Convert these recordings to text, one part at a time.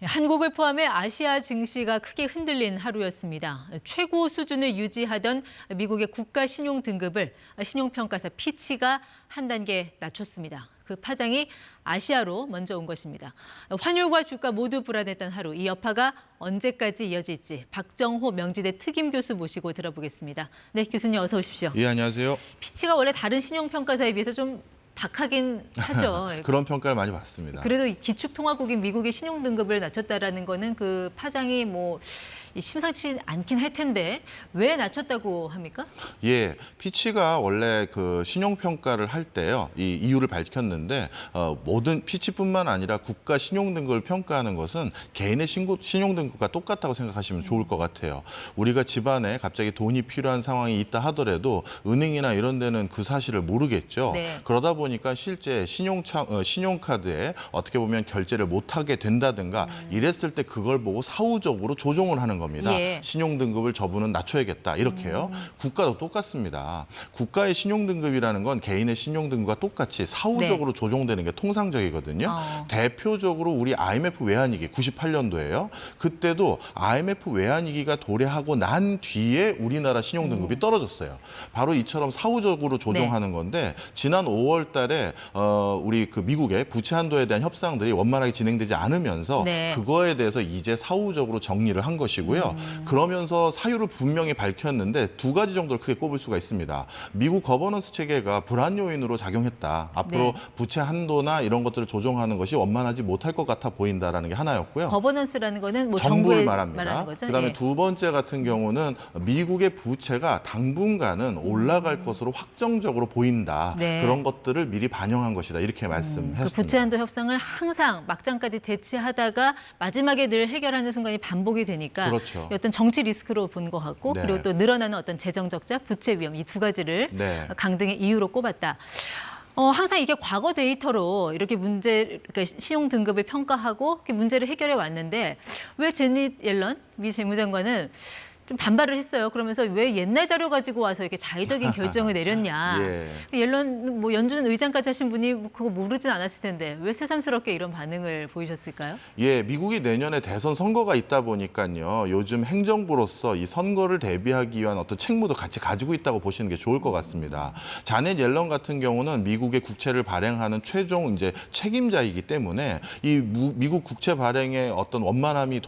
한국을 포함해 아시아 증시가 크게 흔들린 하루였습니다. 최고 수준을 유지하던 미국의 국가 신용 등급을 신용평가사 피치가 한 단계 낮췄습니다. 그 파장이 아시아로 먼저 온 것입니다. 환율과 주가 모두 불안했던 하루, 이 여파가 언제까지 이어질지 박정호 명지대 특임 교수 모시고 들어보겠습니다. 네, 교수님 어서 오십시오. 예, 안녕하세요. 피치가 원래 다른 신용평가사에 비해서 좀 박하긴 하죠. 그런 평가를 많이 받습니다. 그래도 기축통화국인 미국의 신용 등급을 낮췄다라는 거는 그 파장이 심상치 않긴 할 텐데 왜 낮췄다고 합니까? 예, 피치가 원래 그 신용 평가를 할 때요, 이 이유를 밝혔는데 모든 피치뿐만 아니라 국가 신용 등급을 평가하는 것은 개인의 신용 등급과 똑같다고 생각하시면 좋을 것 같아요. 우리가 집안에 갑자기 돈이 필요한 상황이 있다 하더라도 은행이나 이런 데는 그 사실을 모르겠죠. 네. 그러다 보니까 실제 신용카드에 어떻게 보면 결제를 못하게 된다든가 이랬을 때 그걸 보고 사후적으로 조정을 하는 겁니다. 예. 신용 등급을 저분은 낮춰야겠다 이렇게요. 국가도 똑같습니다. 국가의 신용 등급이라는 건 개인의 신용 등급과 똑같이 사후적으로 조정되는 게 통상적이거든요. 대표적으로 우리 IMF 외환위기 98년도예요. 그때도 IMF 외환위기가 도래하고 난 뒤에 우리나라 신용 등급이 떨어졌어요. 바로 이처럼 사후적으로 조정하는 건데 지난 5월 달에 우리 그 미국의 부채 한도에 대한 협상들이 원만하게 진행되지 않으면서 그거에 대해서 이제 사후적으로 정리를 한 것이고요. 그러면서 사유를 분명히 밝혔는데 두 가지 정도를 크게 꼽을 수가 있습니다. 미국 거버넌스 체계가 불안 요인으로 작용했다. 앞으로 부채 한도나 이런 것들을 조정하는 것이 원만하지 못할 것 같아 보인다라는 게 하나였고요. 거버넌스라는 거는 뭐 정부를 말하는 말합니다. 거죠? 그다음에 예. 두 번째 같은 경우는 미국의 부채가 당분간은 올라갈 것으로 확정적으로 보인다. 그런 것들을 미리 반영한 것이다. 이렇게 말씀했습니다. 그 부채 한도 협상을 항상 막장까지 대치하다가 마지막에 늘 해결하는 순간이 반복이 되니까 그렇죠. 어떤 정치 리스크로 본 것 같고 그리고 또 늘어나는 어떤 재정 적자, 부채 위험 이 두 가지를 강등의 이유로 꼽았다. 항상 이게 과거 데이터로 이렇게 그러니까 신용 등급을 평가하고 이렇게 문제를 해결해 왔는데 왜 제닛 옐런 미 재무장관은 좀 반발을 했어요. 그러면서 왜 옛날 자료 가지고 와서 이렇게 자의적인 결정을 내렸냐. 옐런 연준 의장까지 하신 분이 그거 모르진 않았을 텐데 왜 새삼스럽게 이런 반응을 보이셨을까요? 예, 미국이 내년에 대선 선거가 있다 보니까요. 요즘 행정부로서 이 선거를 대비하기 위한 어떤 책무도 같이 가지고 있다고 보시는 게 좋을 것 같습니다. 자넷 옐런 같은 경우는 미국의 국채를 발행하는 최종 이제 책임자이기 때문에 이 미국 국채 발행의 어떤 원만함이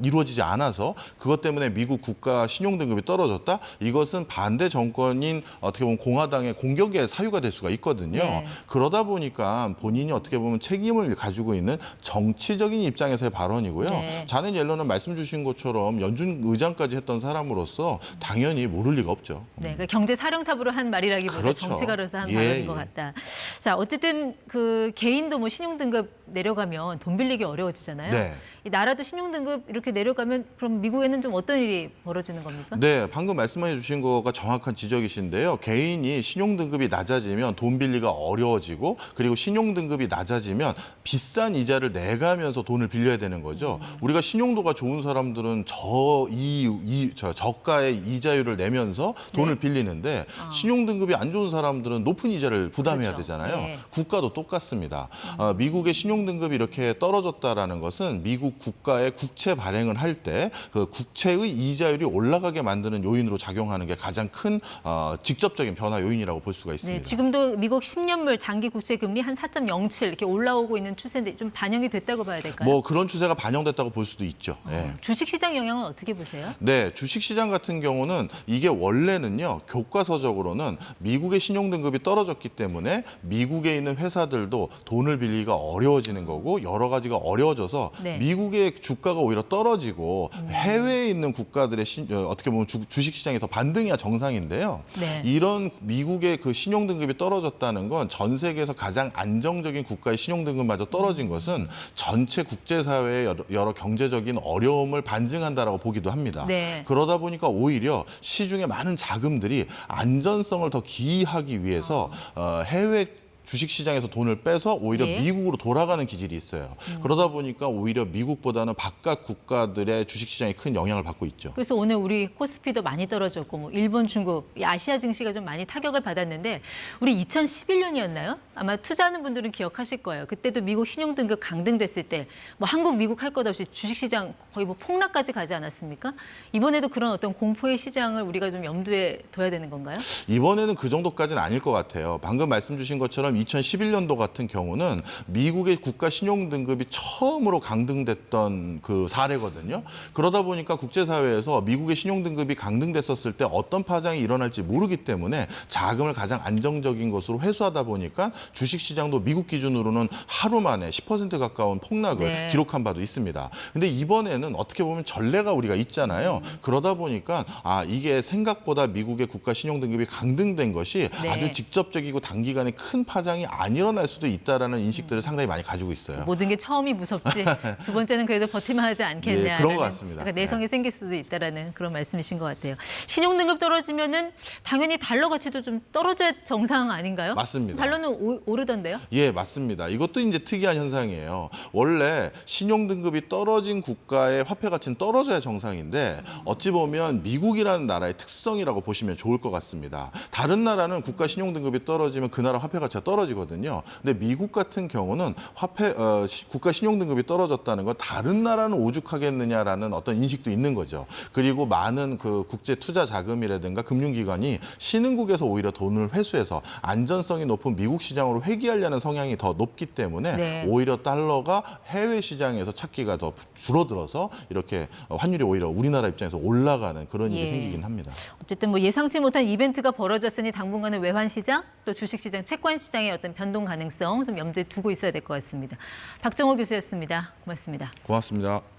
이루어지지 않아서 그것 때문에 미국 국가 신용 등급이 떨어졌다? 이것은 반대 정권인 어떻게 보면 공화당의 공격의 사유가 될 수가 있거든요. 그러다 보니까 본인이 어떻게 보면 책임을 가지고 있는 정치적인 입장에서의 발언이고요. 자넷 옐런은 말씀 주신 것처럼 연준 의장까지 했던 사람으로서 당연히 모를 리가 없죠. 그러니까 경제 사령탑으로 한 말이라기보다 정치가로서 한 발언인 것 같다. 자, 어쨌든 그 개인도 신용 등급 내려가면 돈 빌리기 어려워지잖아요. 이 나라도 신용 등급 이렇게 내려가면 그럼 미국에는 좀 어떤 일이 벌어지는 겁니까? 네, 방금 말씀해 주신 거가 정확한 지적이신데요. 개인이 신용 등급이 낮아지면 돈 빌리기가 어려워지고 그리고 신용 등급이 낮아지면 비싼 이자를 내가면서 돈을 빌려야 되는 거죠. 우리가 신용도가 좋은 사람들은 저가의 이자율을 내면서 돈을 빌리는데 신용 등급이 안 좋은 사람들은 높은 이자를 부담해야 되잖아요. 국가도 똑같습니다. 미국의 신용 등급이 이렇게 떨어졌다라는 것은 미국 국가의 국채 발행을 할 때 그 국채의 이자율이 올라가게 만드는 요인으로 작용하는 게 가장 큰 직접적인 변화 요인이라고 볼 수가 있습니다. 지금도 미국 10년물 장기 국채 금리 한 4.07 이렇게 올라오고 있는 추세인데 좀 반영이 됐다고 봐야 될까요? 그런 추세가 반영됐다고 볼 수도 있죠. 주식시장 영향은 어떻게 보세요? 네, 주식시장 같은 경우는 이게 원래는요. 교과서적으로는 미국의 신용 등급이 떨어졌기 때문에 미국에 있는 회사들도 돈을 빌리기가 어려워지는 거고 여러 가지가 어려워져서 미국의 주가가 오히려 떨어지고 해외에 있는 국가들의 어떻게 보면 주식시장이 더 반등해야 정상인데요. 이런 미국의 그 신용 등급이 떨어졌다는 건 전 세계에서 가장 안정적인 국가의 신용 등급마저 떨어진 것은 전체 국제사회의 여러 경제적인 어려움을 반증한다라고 보기도 합니다. 그러다 보니까 오히려 시중에 많은 자금들이 안전성을 더 기이하기 위해서 해외 주식시장에서 돈을 빼서 오히려 예. 미국으로 돌아가는 기질이 있어요. 그러다 보니까 오히려 미국보다는 바깥 국가들의 주식시장이 큰 영향을 받고 있죠. 그래서 오늘 우리 코스피도 많이 떨어졌고 뭐 일본, 중국, 이 아시아 증시가 좀 많이 타격을 받았는데 우리 2011년이었나요? 아마 투자하는 분들은 기억하실 거예요. 그때도 미국 신용등급 강등됐을 때 뭐 한국, 미국 할 것 없이 주식시장 거의 뭐 폭락까지 가지 않았습니까? 이번에도 그런 어떤 공포의 시장을 우리가 좀 염두에 둬야 되는 건가요? 이번에는 그 정도까지는 아닐 것 같아요. 방금 말씀 주신 것처럼 2011년도 같은 경우는 미국의 국가 신용 등급이 처음으로 강등됐던 그 사례거든요. 그러다 보니까 국제사회에서 미국의 신용 등급이 강등됐었을 때 어떤 파장이 일어날지 모르기 때문에 자금을 가장 안정적인 것으로 회수하다 보니까 주식시장도 미국 기준으로는 하루 만에 10% 가까운 폭락을 네. 기록한 바도 있습니다. 근데 이번에는 어떻게 보면 전례가 우리가 있잖아요. 그러다 보니까 이게 생각보다 미국의 국가 신용 등급이 강등된 것이 네. 아주 직접적이고 단기간에 큰 파장이 안 일어날 수도 있다라는 인식들을 상당히 많이 가지고 있어요. 모든 게 처음이 무섭지 두 번째는 그래도 버티면 하지 않겠냐. 예, 그런 것 같습니다. 약간 내성이 생길 수도 있다라는 그런 말씀이신 것 같아요. 신용등급 떨어지면은 당연히 달러 가치도 좀 떨어져야 정상 아닌가요? 맞습니다. 달러는 오르던데요? 예, 맞습니다. 이것도 이제 특이한 현상이에요. 원래 신용 등급이 떨어진 국가의 화폐 가치는 떨어져야 정상인데 어찌 보면 미국이라는 나라의 특성이라고 보시면 좋을 것 같습니다. 다른 나라는 국가 신용 등급이 떨어지면 그 나라 화폐 가치가 떨어지거든요. 근데 미국 같은 경우는 국가 신용 등급이 떨어졌다는 건 다른 나라는 오죽하겠느냐라는 어떤 인식도 있는 거죠. 그리고 많은 그 국제 투자 자금이라든가 금융기관이 신흥국에서 오히려 돈을 회수해서 안전성이 높은 미국 시장으로 회귀하려는 성향이 더 높기 때문에 네. 오히려 달러가 해외 시장에서 찾기가 더 줄어들어서 이렇게 환율이 오히려 우리나라 입장에서 올라가는 그런 일이 예. 생기긴 합니다. 어쨌든 뭐 예상치 못한 이벤트가 벌어졌으니 당분간은 외환시장 또 주식시장, 채권시장의 어떤 변동 가능성 좀 염두에 두고 있어야 될 것 같습니다. 박정호 교수였습니다. 고맙습니다. 고맙습니다.